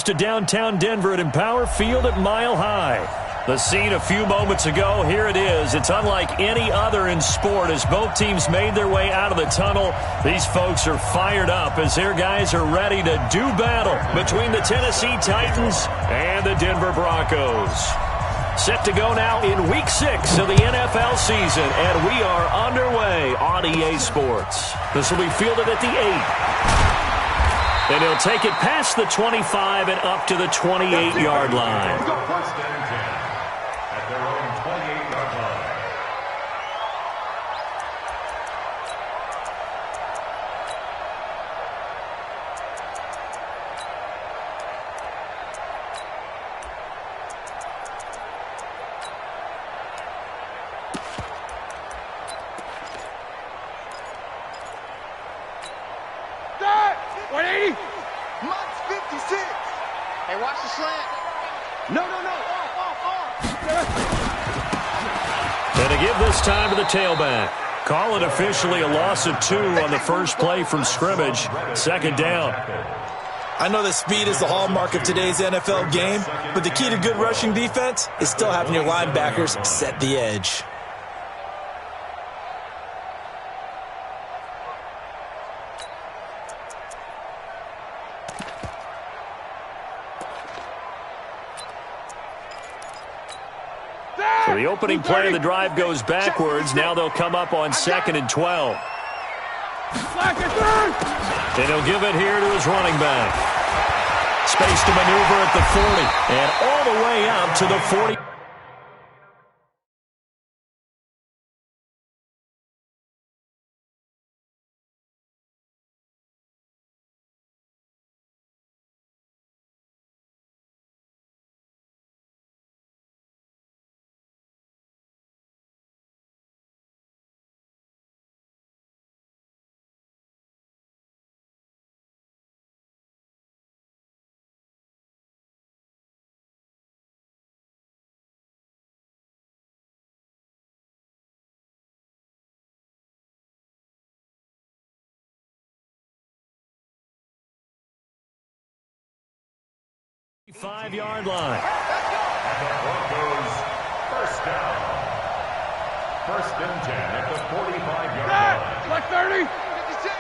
To downtown Denver at Empower Field at Mile High. The scene a few moments ago, here it is. It's unlike any other in sport as both teams made their way out of the tunnel. These folks are fired up as their guys are ready to do battle between the Tennessee Titans and the Denver Broncos. Set to go now in Week 6 of the NFL season, and we are underway on EA Sports. This will be fielded at the 8. And he'll take it past the 25 and up to the 28-yard line. First and 10 at their own 28-yard line. Hey, watch the slant. No. Off. And to give this time to the tailback. Call it officially a loss of 2 on the first play from scrimmage. Second down. I know that speed is the hallmark of today's NFL game, but the key to good rushing defense is still having your linebackers set the edge. So the opening play of the drive goes backwards. Now they'll come up on 2nd and 12. And he'll give it here to his running back. Space to maneuver at the 40. And all the way up to the 40. Five-yard line. Broncos first down. First and 10 at the 45-yard line. Like 30. 56.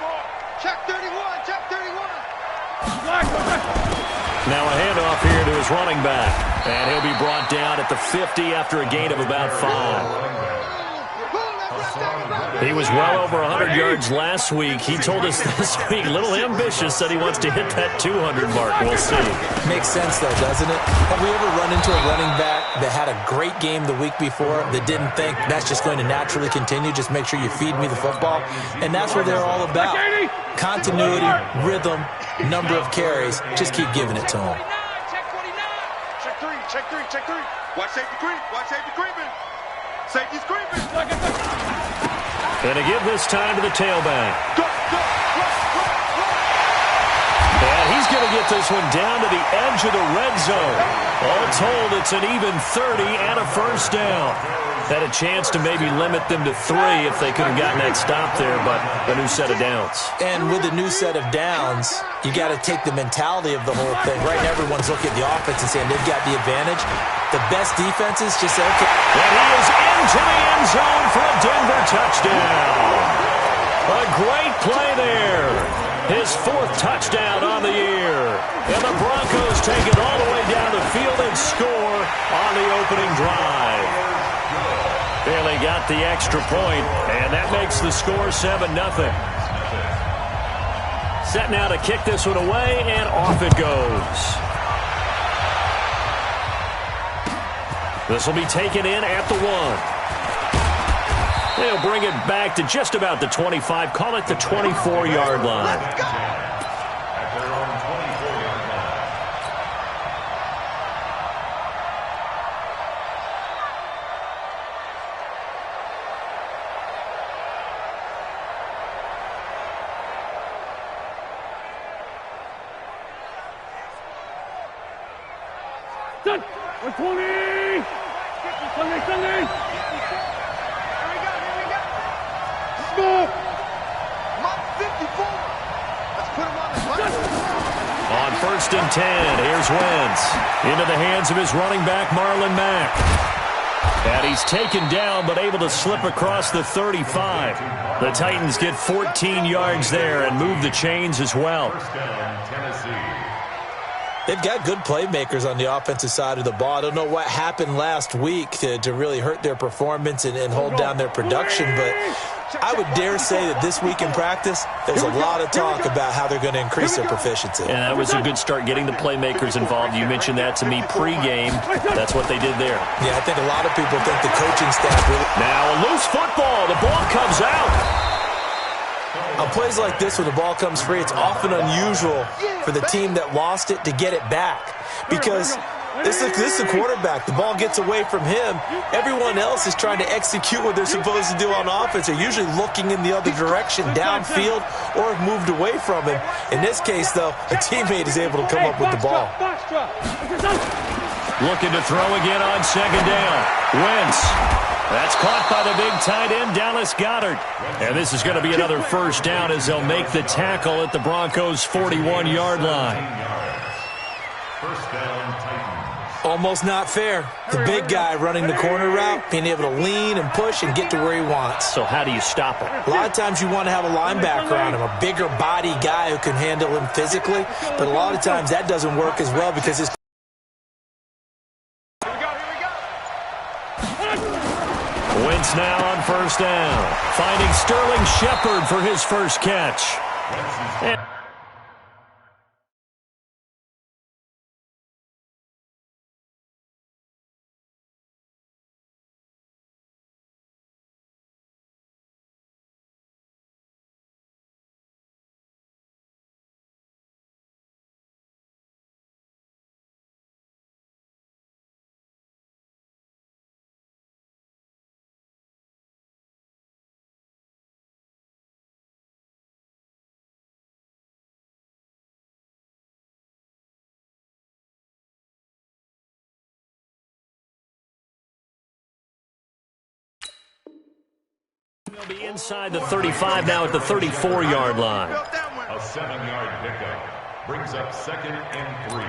Ball. Check 31. Now a handoff here to his running back. And he'll be brought down at the 50 after a gain of about 5. He was well over 100 yards last week. He told us this week, a little ambitious, said he wants to hit that 200 mark. We'll see. Makes sense, though, doesn't it? Have we ever run into a running back that had a great game the week before that didn't think that's just going to naturally continue? Just make sure you feed me the football. And that's what they're all about. Continuity, rhythm, number of carries. Just keep giving it to them. Check three. Watch safety creeping. Safety's creeping. And to give this time to the tailback. And he's going to get this one down to the edge of the red zone. All told, it's an even 30 and a first down. Had a chance to maybe limit them to 3 if they could have gotten that stop there, but a new set of downs. And with a new set of downs, you got to take the mentality of the whole thing. Right now, everyone's looking at the offense and saying they've got the advantage. The best defenses just say, okay. And he is into the end zone for a Denver touchdown. A great play there. His 4th touchdown on the year. And the Broncos take it all the way down the field and score on the opening drive. Barely got the extra point, and that makes the score 7-0. Set now to kick this one away, and off it goes. This will be taken in at the 1. They'll bring it back to just about the 25. Call it the 24-yard line. At their own 24-yard line. Done. 120. Sunday. Score. Mark 54. Let's put him on the 1st and 10. Here's Wentz. Into the hands of his running back, Marlon Mack. And he's taken down, but able to slip across the 35. The Titans get 14 yards there and move the chains as well. They've got good playmakers on the offensive side of the ball. I don't know what happened last week to really hurt their performance and hold down their production, but I would dare say that this week in practice, there's a lot of talk about how they're going to increase their proficiency. And that was a good start, getting the playmakers involved. You mentioned that to me pregame. That's what they did there. Yeah, I think a lot of people think the coaching staff really... Now a loose football. The ball comes out. On plays like this, when the ball comes free, it's often unusual for the team that lost it to get it back. Because this is the quarterback. The ball gets away from him. Everyone else is trying to execute what they're supposed to do on offense. They're usually looking in the other direction, downfield, or have moved away from him. In this case, though, a teammate is able to come up with the ball. Looking to throw again on 2nd down. Wentz. That's caught by the big tight end, Dallas Goedert. And this is going to be another 1st down as they'll make the tackle at the Broncos' 41-yard line. 1st down, Titans. Almost not fair. The big guy running the corner route, being able to lean and push and get to where he wants. So how do you stop him? A lot of times you want to have a linebacker on him, a bigger body guy who can handle him physically. But a lot of times that doesn't work as well because his... Wentz now on 1st down. Finding Sterling Shepard for his first catch. They'll be inside the 35 now at the 34-yard line. A 7-yard pickup brings up 2nd and 3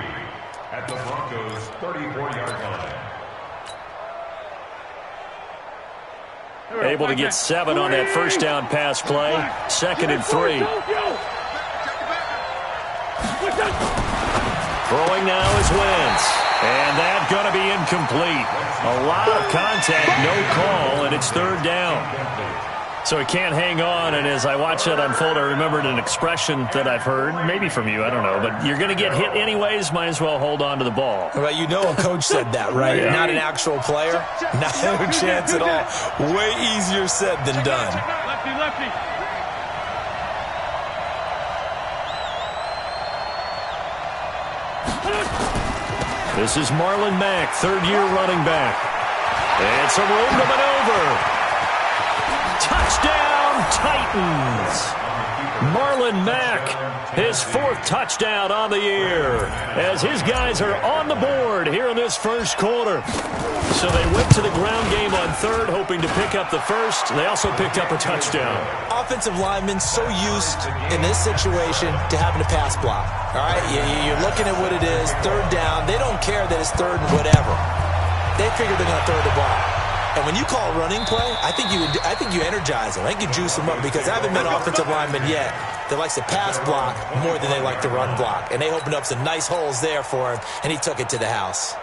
at the Broncos' 34-yard line. Able to get 7 on that 1st down pass play. 2nd and 3. Throwing now is Wentz. And that's going to be incomplete. A lot of contact, no call, and it's 3rd down. So he can't hang on, and as I watch that unfold, I remembered an expression that I've heard, maybe from you, I don't know, but you're going to get hit anyways, might as well hold on to the ball. Well, you know a coach said that, right? Yeah. Not an actual player. Not a chance at all. Way easier said than done. Lefty. This is Marlon Mack, 3rd-year running back. It's a room to maneuver. Touchdown, Titans. Marlon Mack, his 4th touchdown on the year, as his guys are on the board here in this 1st quarter. So they went to the ground game on 3rd, hoping to pick up the 1st. They also picked up a touchdown. Offensive linemen so used in this situation to having to pass block. All right, you're looking at what it is, 3rd down. They don't care that it's 3rd and whatever. They figure they're going to throw the ball. And when you call a running play, I think you energize them. I think you juice them up because I haven't met an offensive lineman yet that likes to pass block more than they like to run block. And they opened up some nice holes there for him, and he took it to the house.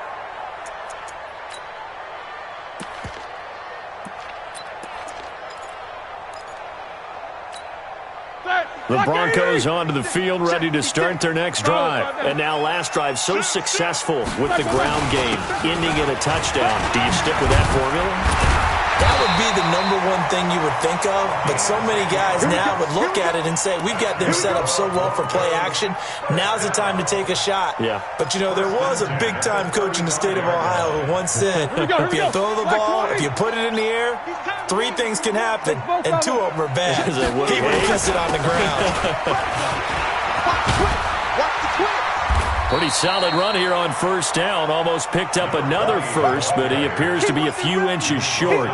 The Broncos onto the field, ready to start their next drive. And now last drive so successful with the ground game, ending in a touchdown. Do you stick with that formula? That would be the #1 thing you would think of, but so many guys now would look at it and say, we've got them set up so well for play action, now's the time to take a shot. Yeah. But, you know, there was a big-time coach in the state of Ohio who once said, if you throw the ball, if you put it in the air, 3 things can happen, and 2 of them are bad. He would have kissed it on the ground. Pretty solid run here on 1st down. Almost picked up another 1st, but he appears to be a few inches short.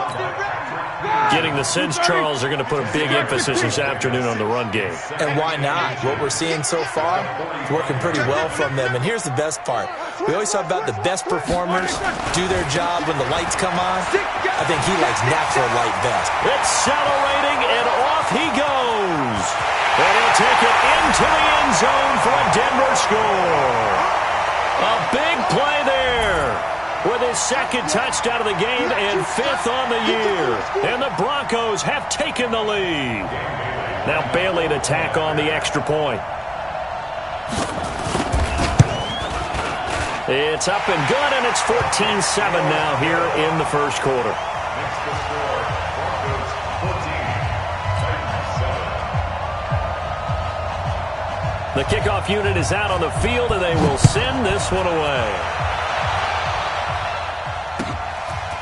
Getting the sense, Charles, are going to put a big emphasis this afternoon on the run game. And why not? What we're seeing so far is working pretty well from them. And here's the best part. We always talk about the best performers do their job when the lights come on. I think he likes natural light best. Accelerating, and off he goes. And he'll take it into the end zone for a Denver score. A big play there with his second touchdown of the game and 5th on the year. And the Broncos have taken the lead. Now Bailey to tack on the extra point. It's up and good, and it's 14-7 now here in the first quarter. Next to score, Broncos 14, Titans 7. The kickoff unit is out on the field, and they will send this one away.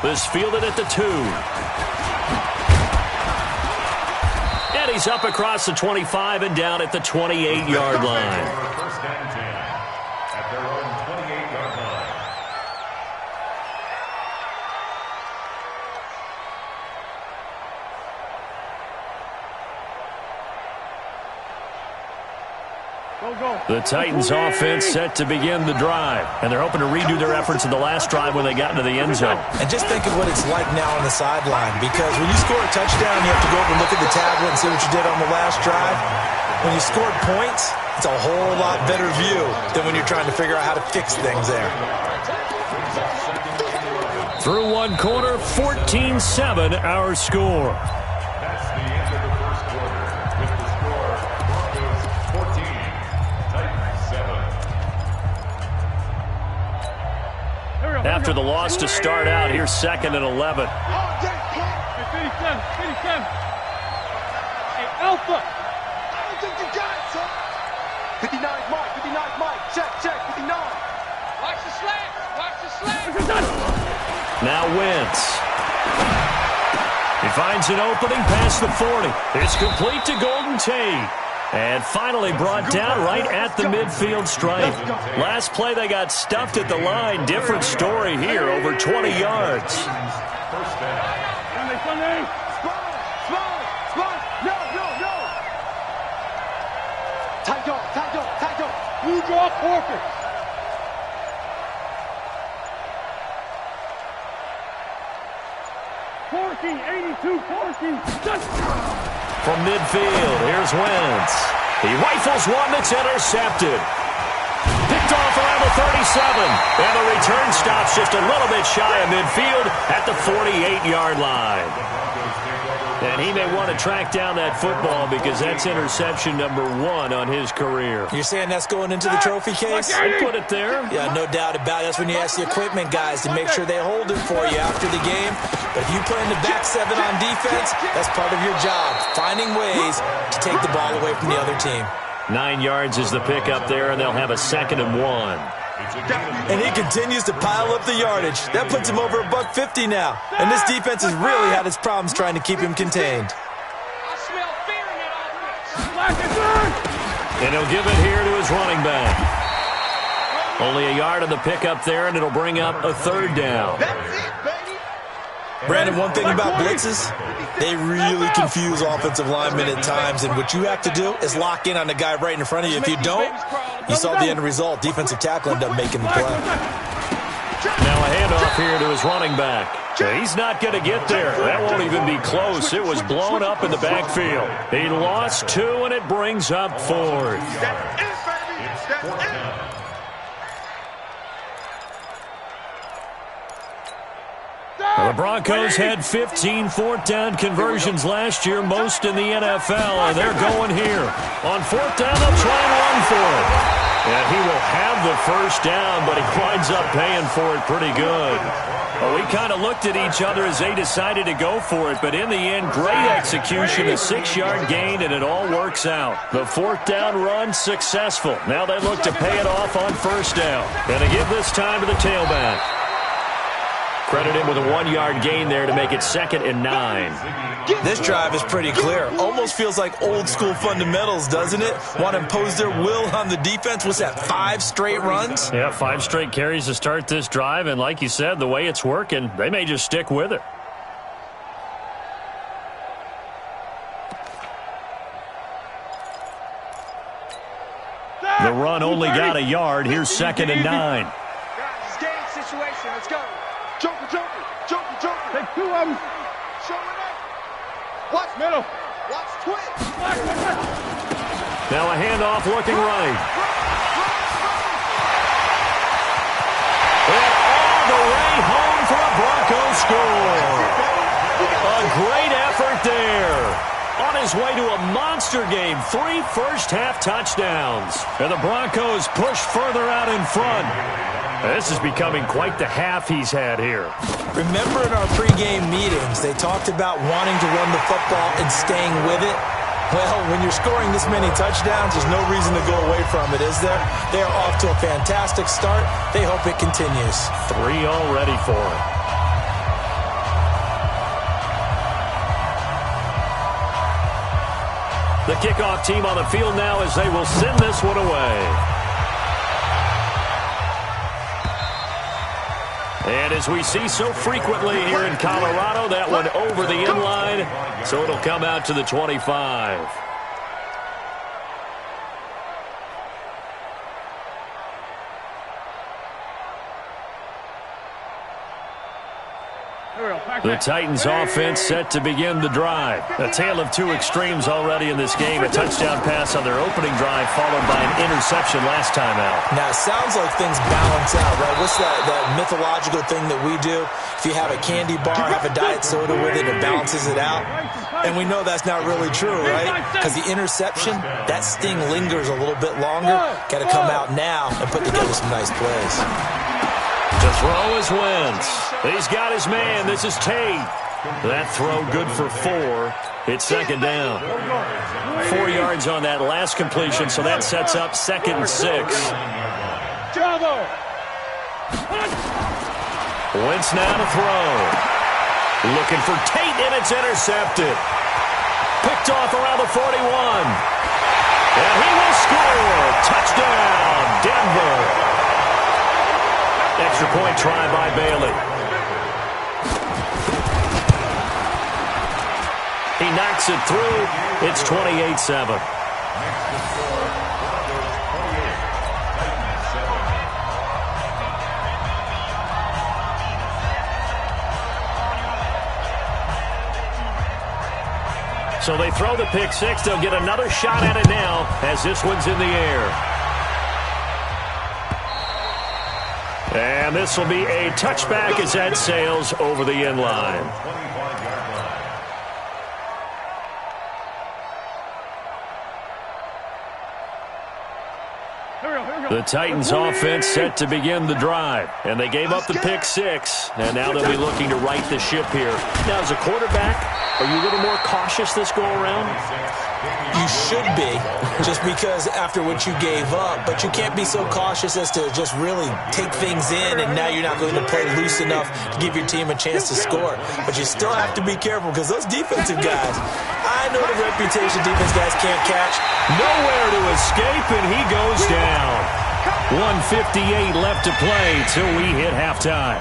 This fielded at the 2. And he's up across the 25 and down at the 28-yard line. First and 10 at their own 28-yard line. The Titans offense set to begin the drive, and they're hoping to redo their efforts in the last drive when they got into the end zone. And just think of what it's like now on the sideline, because when you score a touchdown, you have to go over and look at the tablet and see what you did on the last drive. When you scored points, it's a whole lot better view than when you're trying to figure out how to fix things there. Through one quarter, 14-7 our score. That's the end of the first quarter with the score Broncos 14, Titans 7. After the loss to start out, here's 2nd and 11. Hey, 57. Hey, Alpha. I don't think you got it, son. 59's Mike, 59's Mike. Check, 59. Watch the slant. Now Wentz. He finds an opening past the 40. It's complete to Golden Tate. And finally brought down right at the midfield stripe. Last play they got stuffed at the line. Different story here, over 20 yards. First down. Sunday. Spot. No. Tight dog. Blue draw, Corker. Corky, 82, Corky. From midfield, here's Wentz. He rifles one that's intercepted. Picked off around the 37. And the return stops just a little bit shy of midfield at the 48-yard line. And he may want to track down that football because that's interception number 1 on his career. You're saying that's going into the trophy case? I'd put it there. Yeah, no doubt about it. That's when you ask the equipment guys to make sure they hold it for you after the game. But if you play in the back 7 on defense, that's part of your job, finding ways to take the ball away from the other team. 9 yards is the pickup there, and they'll have a 2nd and 1. And he continues to pile up the yardage. That puts him over $150 now. And this defense has really had its problems trying to keep him contained. I smell fear in that offense. And he'll give it here to his running back. Only a yard on the pickup there, and it'll bring up a 3rd down. That's it, baby. Brandon, one thing about blitzes, they really confuse offensive linemen at times, and what you have to do is lock in on the guy right in front of you. If you don't, you saw the end result. Defensive tackle ended up making the play. Now a handoff here to his running back. He's not going to get there. That won't even be close. It was blown up in the backfield. He lost 2, and it brings up 4th. That's it, baby. That's it. The Broncos had 15 4th-down conversions last year, most in the NFL, and they're going here. On 4th down, they'll try and run for it. And he will have the first down, but he winds up paying for it pretty good. Well, we kind of looked at each other as they decided to go for it, but in the end, great execution, a 6-yard gain, and it all works out. The 4th down run successful. Now they look to pay it off on 1st down. Going to give this time to the tailback. Credit him with a 1-yard gain there to make it 2nd and 9. This drive is pretty clear. Almost feels like old-school fundamentals, doesn't it? Want to impose their will on the defense. What's that, 5 straight runs? Yeah, 5 straight carries to start this drive, and like you said, the way it's working, they may just stick with it. run only got a yard. Here's 2nd and 9. Guys, it's game situation. Let's go. Joker, Joker, Joker, Joker. Take 2 of them. Show it up. Watch Middle. Watch twitch. Now a handoff looking right. And all the way home for a Broncos score. A great effort there. On his way to a monster game, 3 first-half touchdowns. And the Broncos push further out in front. This is becoming quite the half he's had here. Remember in our pregame meetings, they talked about wanting to run the football and staying with it? Well, when you're scoring this many touchdowns, there's no reason to go away from it, is there? They are off to a fantastic start. They hope it continues. 3 already for him. The kickoff team on the field now as they will send this one away. And as we see so frequently here in Colorado, that one over the end line, so it'll come out to the 25. The Titans offense set to begin the drive. A tale of 2 extremes already in this game. A touchdown pass on their opening drive followed by an interception last time out. Now, it sounds like things balance out, right? What's that mythological thing that we do? If you have a candy bar, have a diet soda with it, it balances it out. And we know that's not really true, right? Because the interception, that sting lingers a little bit longer. Got to come out now and put together some nice plays. To throw is Wentz. He's got his man. This is Tate. That throw good for 4. It's 2nd down. 4 yards on that last completion, so that sets up 2nd and 6. Wentz now to throw. Looking for Tate, and it's intercepted. Picked off around the 41. And he will score. Touchdown, Denver. Extra point try by Bailey. He knocks it through. It's 28-7. So they throw the pick 6. They'll get another shot at it now as this one's in the air. And this will be a touchback as that sails over the end line. The Titans offense set to begin the drive. And they gave up the pick 6. And now they'll be looking to right the ship here. Now, as a quarterback, are you a little more cautious this go-around? You should be, just because after what you gave up, but you can't be so cautious as to just really take things in, and now you're not going to play loose enough to give your team a chance to score. But you still have to be careful because those defensive guys, I know the reputation defense guys can't catch. Nowhere to escape, and he goes down. 1:58 left to play till we hit halftime.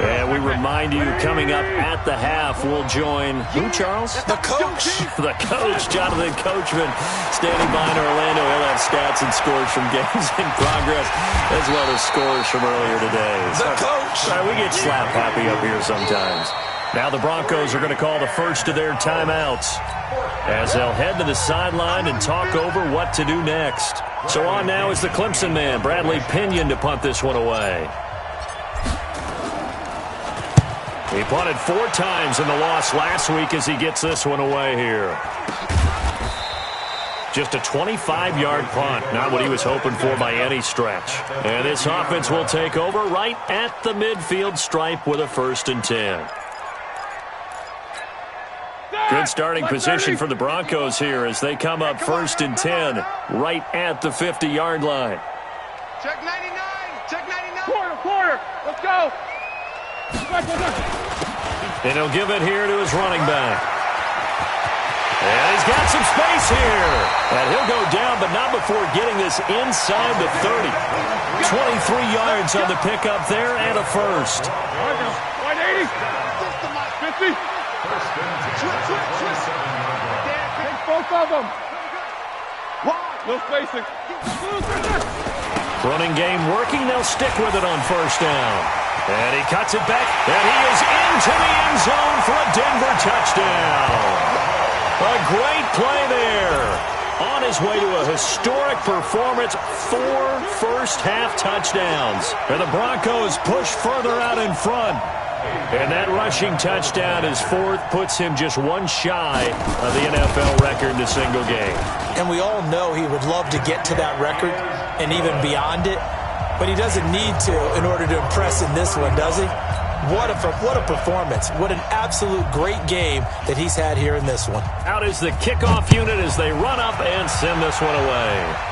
And we remind you, coming up at the half, we'll join who, Charles? The coach. The coach, Jonathan Coachman, standing by in Orlando. He'll have stats and scores from games in progress, as well as scores from earlier today. The coach. Sorry, we get slap happy up here sometimes. Now the Broncos are going to call the first of their timeouts as they'll head to the sideline and talk over what to do next. So on now is the Clemson man, Bradley Pinion, to punt this one away. He punted 4 times in the loss last week as he gets this one away here. Just a 25-yard punt, not what he was hoping for by any stretch. And this offense will take over right at the midfield stripe with a 1st and 10. Good starting position for the Broncos here as they come up 1st and 10 right at the 50-yard line. Check 99. Check 99. Quarter. Let's go. And he'll give it here to his running back. And he's got some space here. And he'll go down, but not before getting this inside the 30. 23 yards on the pickup there and a 1st. 180. 50. Take both of them. Wide. No spacing. Running game working. They'll stick with it on first down. And he cuts it back. And he is into the end zone for a Denver touchdown. A great play there. On his way to a historic performance, 4 first-half touchdowns. And the Broncos push further out in front. And that rushing touchdown, his 4th, puts him just one shy of the NFL record in a single game. And we all know he would love to get to that record and even beyond it. But he doesn't need to in order to impress in this one, does he? What a performance. What an absolute great game that he's had here in this one. Out is the kickoff unit as they run up and send this one away.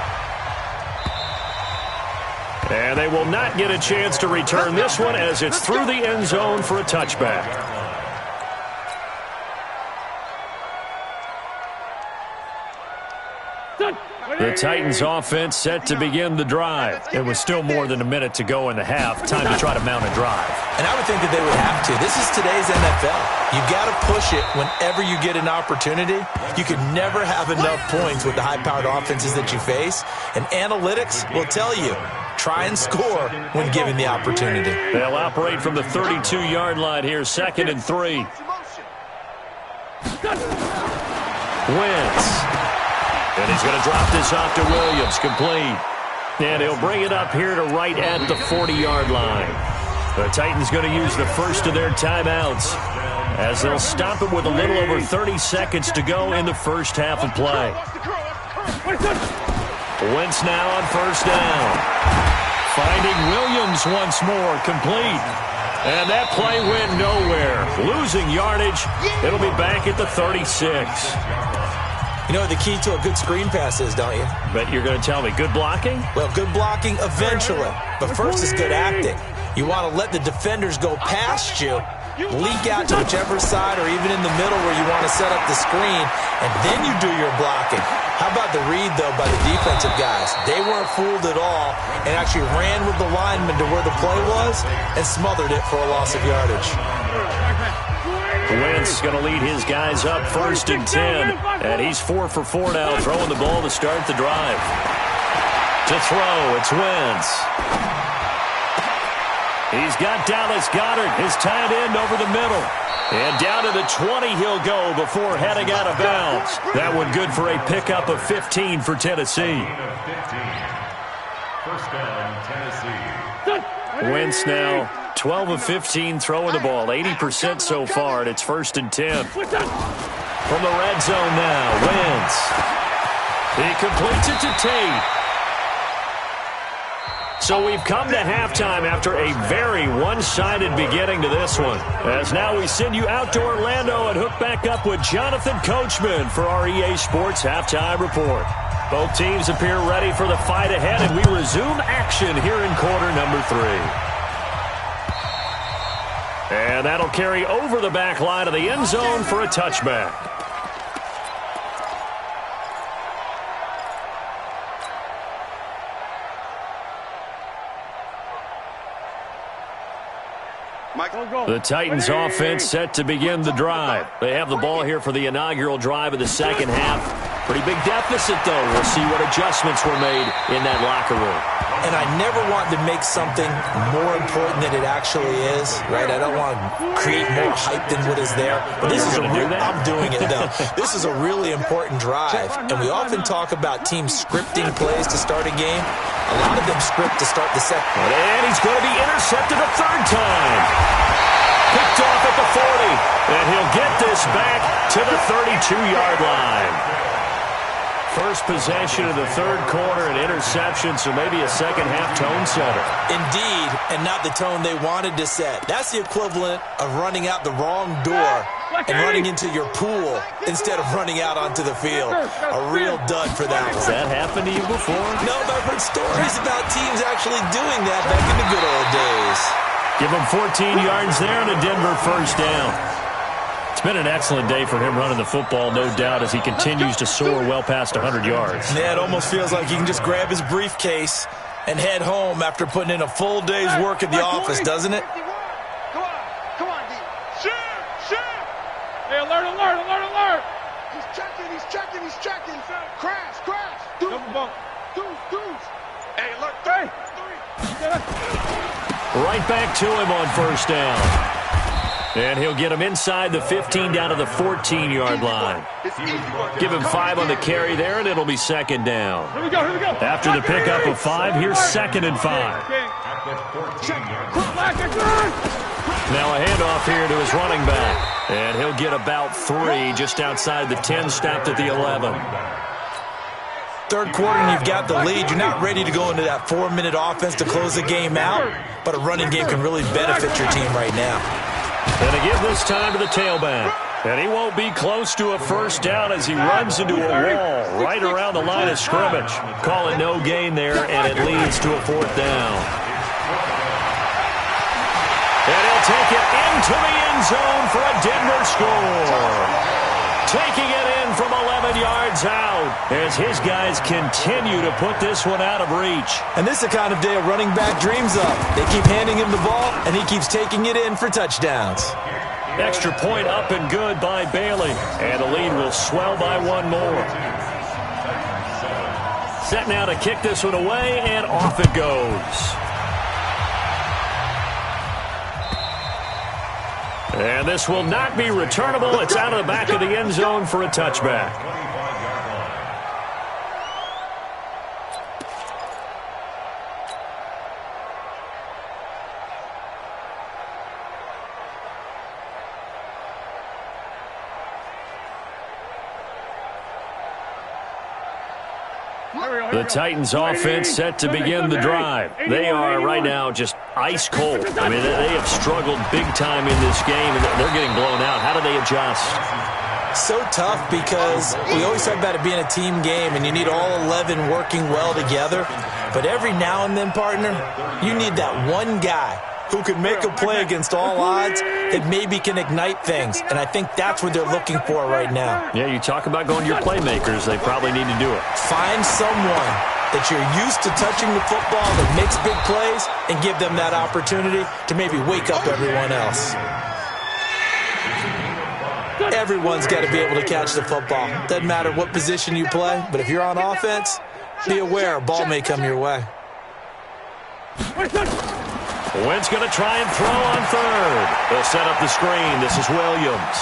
And they will not get a chance to return this one as it's through the end zone for a touchback. The Titans offense set to begin the drive. It was still more than a minute to go in the half. Time to try to mount a drive. And I would think that they would have to. This is today's NFL. You got to push it whenever you get an opportunity. You can never have enough points with the high-powered offenses that you face. And analytics will tell you, try and score when given the opportunity. They'll operate from the 32-yard line here, 2nd and 3. Wentz. And he's going to drop this off to Williams, complete. And he'll bring it up here to right at the 40-yard line. The Titans going to use the first of their timeouts as they'll stop it with a little over 30 seconds to go in the first half of play. Wentz now on first down. Finding Williams once more, complete. And that play went nowhere. Losing yardage. It'll be back at the 36. You know what the key to a good screen pass is, don't you? But you're going to tell me good blocking? Well, good blocking eventually. But first is good acting. You want to let the defenders go past you, leak out to whichever side or even in the middle where you want to set up the screen, and then you do your blocking. How about the read, though, by the defensive guys? They weren't fooled at all and actually ran with the lineman to where the play was and smothered it for a loss of yardage. Wentz going to lead his guys up 1st and 10. And he's 4 for 4 now, throwing the ball to start the drive. To throw, it's Wentz. He's got Dallas Goedert, his tight end, over the middle. And down to the 20 he'll go before heading out of bounds. That one good for a pickup of 15 for Tennessee. First down, Tennessee. Wentz now 12 of 15 throwing the ball, 80% so far, and it's 1st and 10. From the red zone now, Wentz. He completes it to Tate. So we've come to halftime after a very one-sided beginning to this one. As now we send you out to Orlando and hook back up with Jonathan Coachman for our EA Sports Halftime Report. Both teams appear ready for the fight ahead, and we resume action here in quarter number 3. And that'll carry over the back line of the end zone for a touchback. The Titans offense set to begin the drive. They have the ball here for the inaugural drive of the second half. Pretty big deficit, though. We'll see what adjustments were made in that locker room. And I never want to make something more important than it actually is, right? I don't want to create more hype than what is there. But this is a real, I'm doing it, though. This is a really important drive. And we often talk about teams scripting plays to start a game. A lot of them script to start the second. And he's going to be intercepted a 3rd time. Picked off at the 40. And he'll get this back to the 32-yard line. First possession of the 3rd quarter, an interception, so maybe a second-half tone setter. Indeed, and not the tone they wanted to set. That's the equivalent of running out the wrong door and running into your pool instead of running out onto the field. A real dud for that one. Has that happened to you before? No, but I've heard stories about teams actually doing that back in the good old days. Give him 14 yards there and a Denver first down. It's been an excellent day for him running the football, no doubt, as he continues to soar well past 100 yards. Yeah, it almost feels like he can just grab his briefcase and head home after putting in a full day's work at the office, doesn't it? Come on, D. Shoot! Hey, alert! He's checking. Crash. Double bump. Deuce. Hey, look. Hey. Right back to him on first down. And he'll get him inside the 15 down to the 14-yard line. Give him 5 on the carry there, and it'll be second down. Here we go. After the pickup of 5, here's second and 5. Now a handoff here to his running back. And he'll get about 3 just outside the 10, stopped at the 11. Third quarter and you've got the lead. You're not ready to go into that 4-minute offense to close the game out, but a running game can really benefit your team right now. And to give this time to the tailback. And he won't be close to a first down as he runs into a wall right around the line of scrimmage. Call it no gain there, and it leads to a 4th down. And he'll take it into the end zone for a Denver score. Taking it in from 11 yards out as his guys continue to put this one out of reach. And this is the kind of day a running back dreams of. They keep handing him the ball, and he keeps taking it in for touchdowns. Extra point up and good by Bailey. And the lead will swell by 1 more. Set now to kick this one away, and off it goes. And this will not be returnable. It's out of the back of the end zone for a touchback. The Titans offense set to begin the drive. They are right now just ice cold. I mean, they have struggled big time in this game, and they're getting blown out. How do they adjust? So tough because we always talk about it being a team game, and you need all 11 working well together. But every now and then, partner, you need that one guy who can make a play against all odds that maybe can ignite things. And I think that's what they're looking for right now. Yeah, you talk about going to your playmakers. They probably need to do it. Find someone that you're used to touching the football that makes big plays and give them that opportunity to maybe wake up everyone else. Everyone's got to be able to catch the football. Doesn't matter what position you play, but if you're on offense, be aware a ball may come your way. Wentz going to try and throw on third. They'll set up the screen. This is Williams.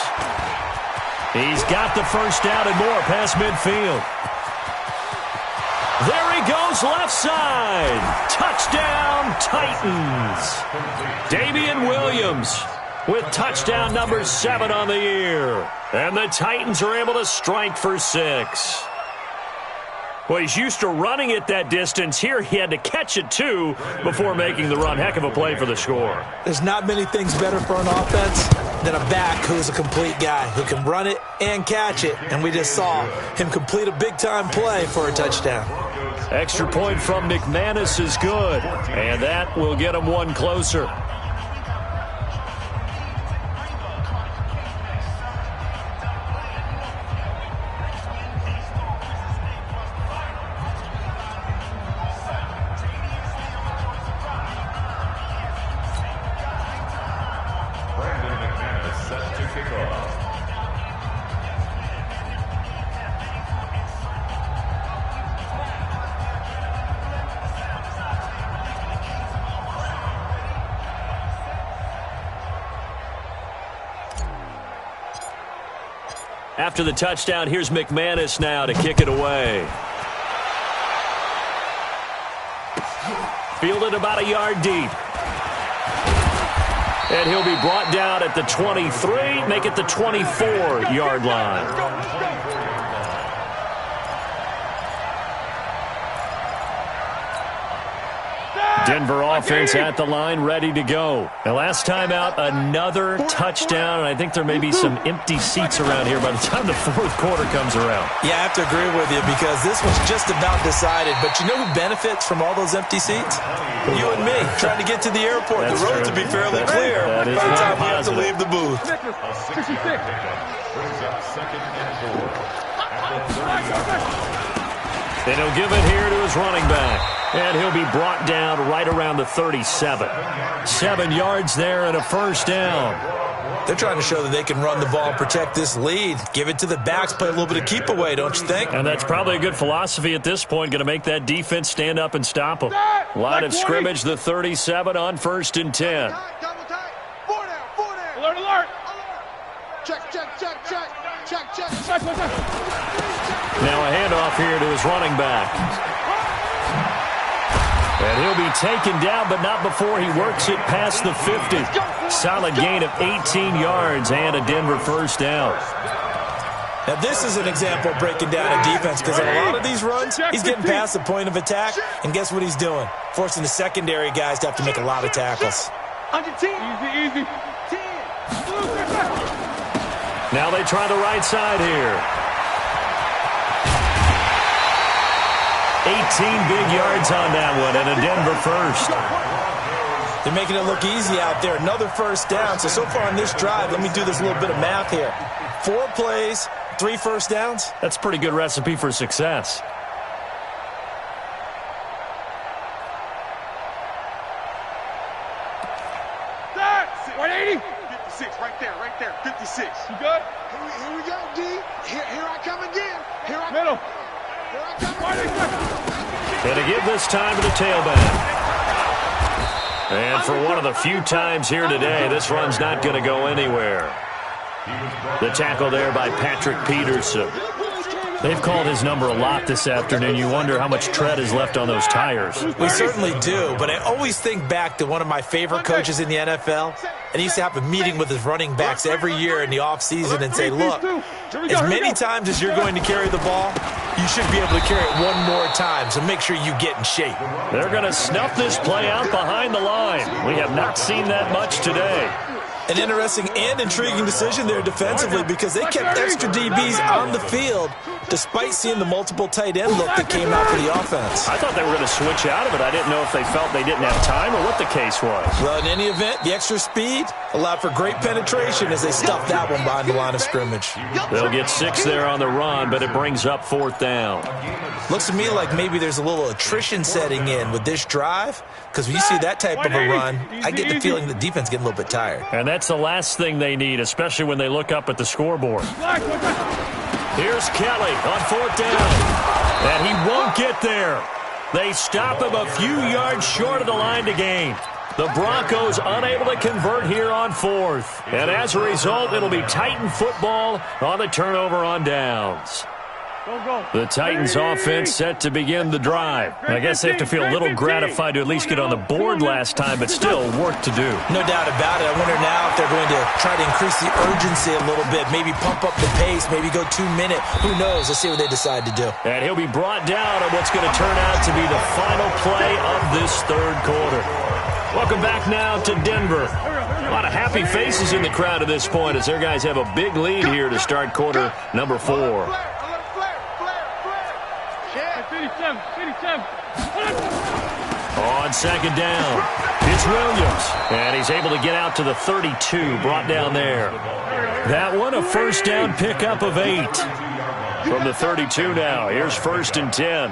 He's got the first down and more past midfield. There he goes left side. Touchdown, Titans. Damian Williams with touchdown number 7 on the year. And the Titans are able to strike for 6. Well, he's used to running it that distance. Here he had to catch it, too, before making the run. Heck of a play for the score. There's not many things better for an offense than a back who's a complete guy, who can run it and catch it. And we just saw him complete a big-time play for a touchdown. Extra point from McManus is good, and that will get him 1 closer. After the touchdown, here's McManus now to kick it away. Fielded about a yard deep. And he'll be brought down at the 23, make it the 24-yard line. Denver offense at the line, ready to go. And last time out, another touchdown. And I think there may be some empty seats around here by the time the 4th quarter comes around. Yeah, I have to agree with you because this was just about decided. But you know who benefits from all those empty seats? You and me, trying to get to the airport. That's the road true. to be fairly clear by the time we have to leave the booth. 66. Brings up second and 4 at the 30-yard line. And he'll give it here to his running back. And he'll be brought down right around the 37. 7 yards there and a first down. They're trying to show that they can run the ball and protect this lead. Give it to the backs, play a little bit of keep away, don't you think? And that's probably a good philosophy at this point, going to make that defense stand up and stop them. Line of scrimmage, the 37 on 1st and 10. Alert, alert. Check. Now a handoff here to his running back. And he'll be taken down, but not before he works it past the 50. Solid gain of 18 yards and a Denver first down. Now, this is an example of breaking down a defense because in a lot of these runs, he's getting past the point of attack, and guess what he's doing? Forcing the secondary guys to have to make a lot of tackles. Under 10. Easy. 10. Now they try the right side here. 18 big yards on that one, and a Denver first. They're making it look easy out there. Another first down. So far on this drive, let me do this little bit of math here. 4 plays, 3 first downs. That's a pretty good recipe for success. Set. 180. 56, right there. 56. You good? Here we go, D. Here I come again. Middle. Here I come. 180. And to give this time to the tailback. And for one of the few times here today, this run's not going to go anywhere. The tackle there by Patrick Peterson. They've called his number a lot this afternoon. You wonder how much tread is left on those tires. We certainly do, but I always think back to one of my favorite coaches in the NFL, and he used to have a meeting with his running backs every year in the offseason and say, look, as many times as you're going to carry the ball, you should be able to carry it one more time, so make sure you get in shape. They're going to snuff this play out behind the line. We have not seen that much today. An interesting and intriguing decision there defensively because they kept extra DBs on the field despite seeing the multiple tight end look that came out for the offense. I thought they were going to switch out of it. I didn't know if they felt they didn't have time or what the case was. Well, in any event, the extra speed allowed for great penetration as they stuffed that one behind the line of scrimmage. They'll get 6 there on the run, but it brings up 4th down. Looks to me like maybe there's a little attrition setting in with this drive because when you see that type of a run, I get the feeling the defense getting a little bit tired. And that's the last thing they need, especially when they look up at the scoreboard. Here's Kelly on 4th down. And he won't get there. They stop him a few yards short of the line to gain. The Broncos unable to convert here on 4th. And as a result, it'll be Titan football on the turnover on downs. The Titans offense set to begin the drive. I guess they have to feel a little gratified to at least get on the board last time, but still work to do. No doubt about it. I wonder now if they're going to try to increase the urgency a little bit, maybe pump up the pace, maybe go 2 minute. Who knows? Let's see what they decide to do. And he'll be brought down on what's going to turn out to be the final play of this 3rd quarter. Welcome back now to Denver. A lot of happy faces in the crowd at this point as their guys have a big lead here to start quarter number 4. 57. On 2nd down, it's Williams. And he's able to get out to the 32, brought down there. That one, a first down pickup of 8. From the 32 now, here's 1st and 10.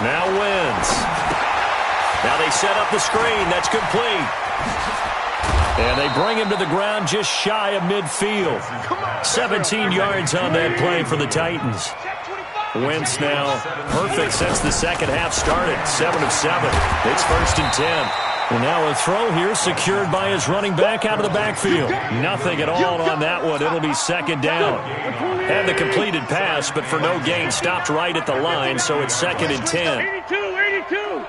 Now Wins. Now they set up the screen. That's complete. And they bring him to the ground just shy of midfield. 17 yards on that play for the Titans. Wentz now perfect since the second half started. 7 of 7. It's 1st and 10. And now a throw here secured by his running back out of the backfield. Nothing at all on that one. It'll be 2nd down. And the completed pass, but for no gain, stopped right at the line, so it's 2nd and 10. 82.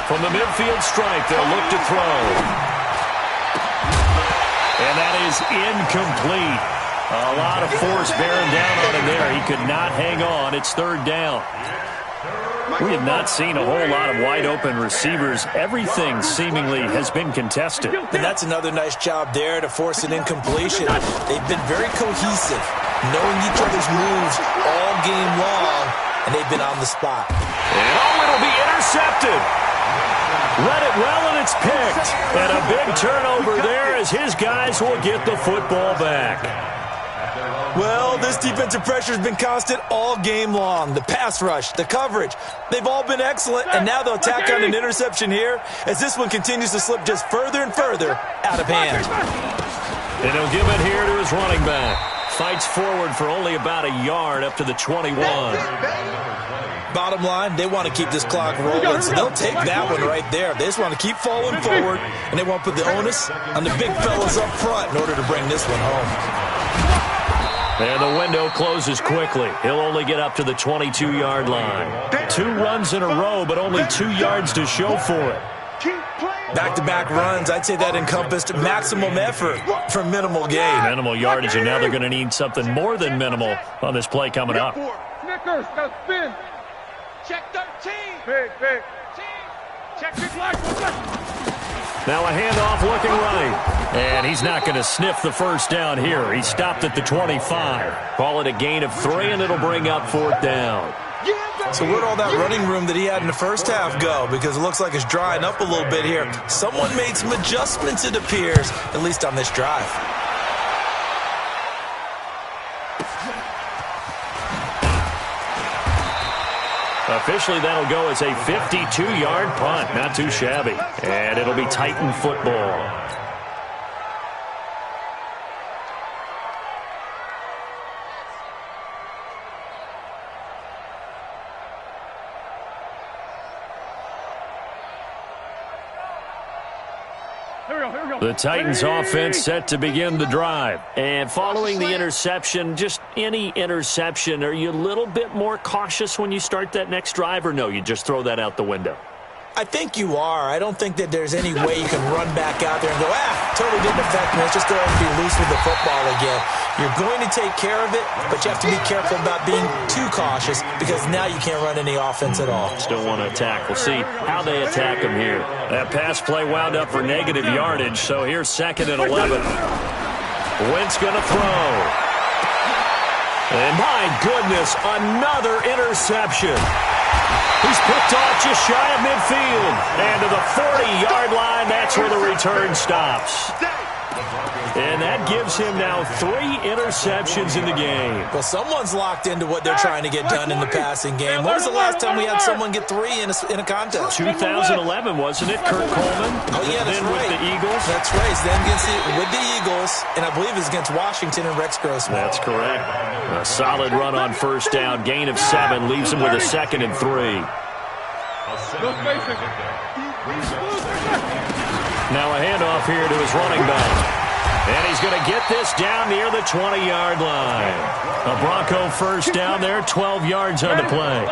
From the midfield stripe, they'll look to throw. And that is incomplete. A lot of force bearing down on him there. He could not hang on. It's 3rd down. We have not seen a whole lot of wide-open receivers. Everything seemingly has been contested. And that's another nice job there to force an incompletion. They've been very cohesive, knowing each other's moves all game long, and they've been on the spot. And it'll be intercepted. Read it well, and it's picked. And a big turnover there as his guys will get the football back. Well, this defensive pressure has been constant all game long. The pass rush, the coverage, they've all been excellent, and now they'll tack on an interception here as this one continues to slip just further and further out of hand. And he'll give it here to his running back. Fights forward for only about a yard up to the 21. Bottom line, they want to keep this clock rolling, so they'll take that one right there. They just want to keep falling forward, and they won't put the onus on the big fellas up front in order to bring this one home. And the window closes quickly. He'll only get up to the 22-yard line. 2 runs in a row, but only 2 yards to show for it. Back-to-back runs, I'd say that encompassed maximum effort for minimal gain. Minimal yardage, and now they're going to need something more than minimal on this play coming up. Snickers, got spin. Check 13. Big. Check big line. Now a handoff looking right. And he's not going to sniff the first down here. He stopped at the 25. Call it a gain of 3, and it'll bring up 4th down. So where'd all that running room that he had in the first half go? Because it looks like it's drying up a little bit here. Someone made some adjustments, it appears, at least on this drive. Officially, that'll go as a 52-yard punt. Not too shabby. And it'll be Titan football. The Titans offense set to begin the drive. And following the interception, just any interception, are you a little bit more cautious when you start that next drive, or no, you just throw that out the window? I think you are. I don't think that there's any way you can run back out there and go, totally didn't affect me. Let's just go ahead and be loose with the football again. You're going to take care of it, but you have to be careful about being too cautious because now you can't run any offense at all. Still want to attack. We'll see how they attack him here. That pass play wound up for negative yardage, so here's 2nd and 11. Wentz going to throw. And my goodness, another interception. He's picked off just shy of midfield. And to the 40-yard line, that's where the return stops. And that gives him now 3 interceptions in the game. Well, someone's locked into what they're trying to get done in the passing game. When was the last time we had someone get 3 in a contest? 2011, wasn't it, Kurt Coleman? Oh, yeah, that's then right. With the Eagles? That's right. Then with the Eagles, and I believe it's against Washington and Rex Grossman. That's correct. A solid run on first down. Gain of 7 leaves him with a 2nd and 3. Now a handoff here to his running back. And he's going to get this down near the 20-yard line. A Bronco first down there, 12 yards on the play.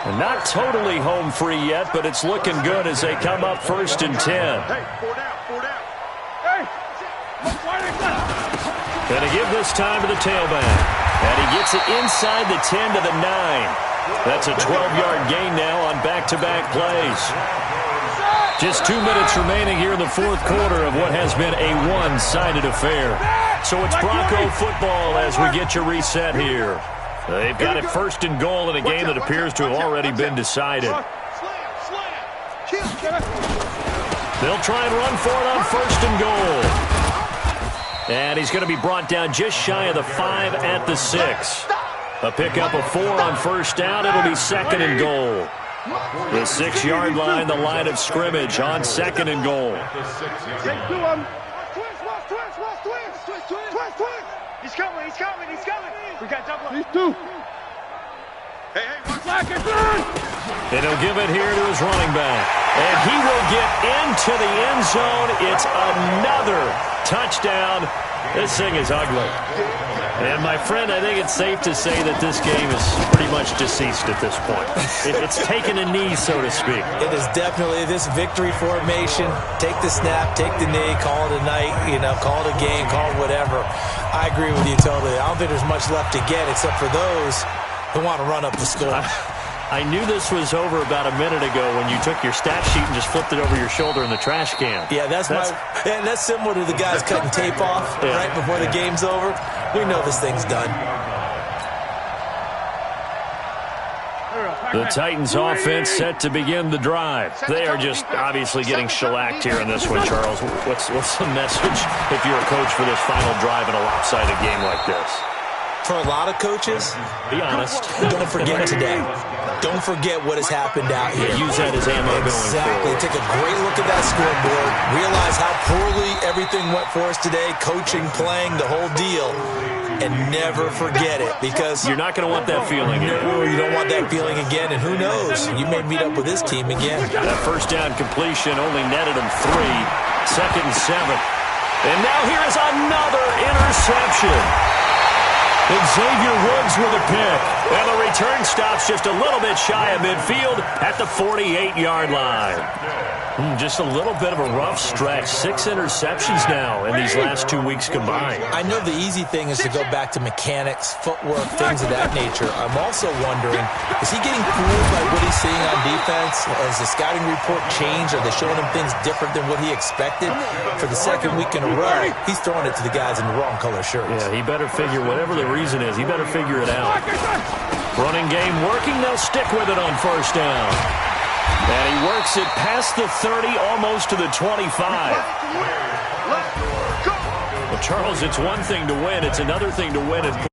And not totally home free yet, but it's looking good as they come up 1st and 10. Going to give this time to the tailback. And he gets it inside the 10 to the 9. That's a 12-yard gain now on back-to-back plays. Just 2 minutes remaining here in the 4th quarter of what has been a one-sided affair. So it's Bronco football as we get your reset here. They've got it 1st and goal in a game that appears to have already been decided. They'll try and run for it on 1st and goal. And he's going to be brought down just shy of the 5 at the 6. A pickup of 4 on first down. It'll be 2nd and goal. The 6-yard line, the line of scrimmage on 2nd and goal. He's coming. We got double. These 2. And he'll give it here to his running back. And he will get into the end zone. It's another touchdown. This thing is ugly. And, my friend, I think it's safe to say that this game is pretty much deceased at this point. It's taken a knee, so to speak. It is definitely this victory formation. Take the snap, take the knee, call it a night, call it a game, call it whatever. I agree with you totally. I don't think there's much left to get except for those who want to run up the score. I knew this was over about a minute ago when you took your stat sheet and just flipped it over your shoulder in the trash can. Yeah, that's similar to the guys cutting tape off right before the game's over. We know this thing's done. The Titans offense set to begin the drive. They are just obviously getting shellacked here in this one, Charles. What's the message if you're a coach for this final drive in a lopsided game like this? For a lot of coaches, be honest. Don't forget today. Don't forget what has happened out here. Use that as ammo going forward. Exactly. Take a great look at that scoreboard. Realize how poorly everything went for us today. Coaching, playing, the whole deal. And never forget it, because you're not going to want that feeling again. No, you don't want that feeling again, and who knows? You may meet up with this team again. That first down completion only netted him 3. 2nd and 7. And now here is another interception. Xavier Woods with a pick. And the return stops just a little bit shy of midfield at the 48-yard line. Just a little bit of a rough stretch. 6 interceptions now in these last 2 weeks combined. I know the easy thing is to go back to mechanics, footwork, things of that nature. I'm also wondering, is he getting fooled by what he's seeing on defense? Has the scouting report changed? Are they showing him things different than what he expected? For the second week in a row, he's throwing it to the guys in the wrong color shirts. Yeah, he better figure, whatever the reason is, he better figure it out. Running game working. They'll stick with it on first down. And he works it past the 30, almost to the 25. Well, Charles, it's one thing to win. It's another thing to win it.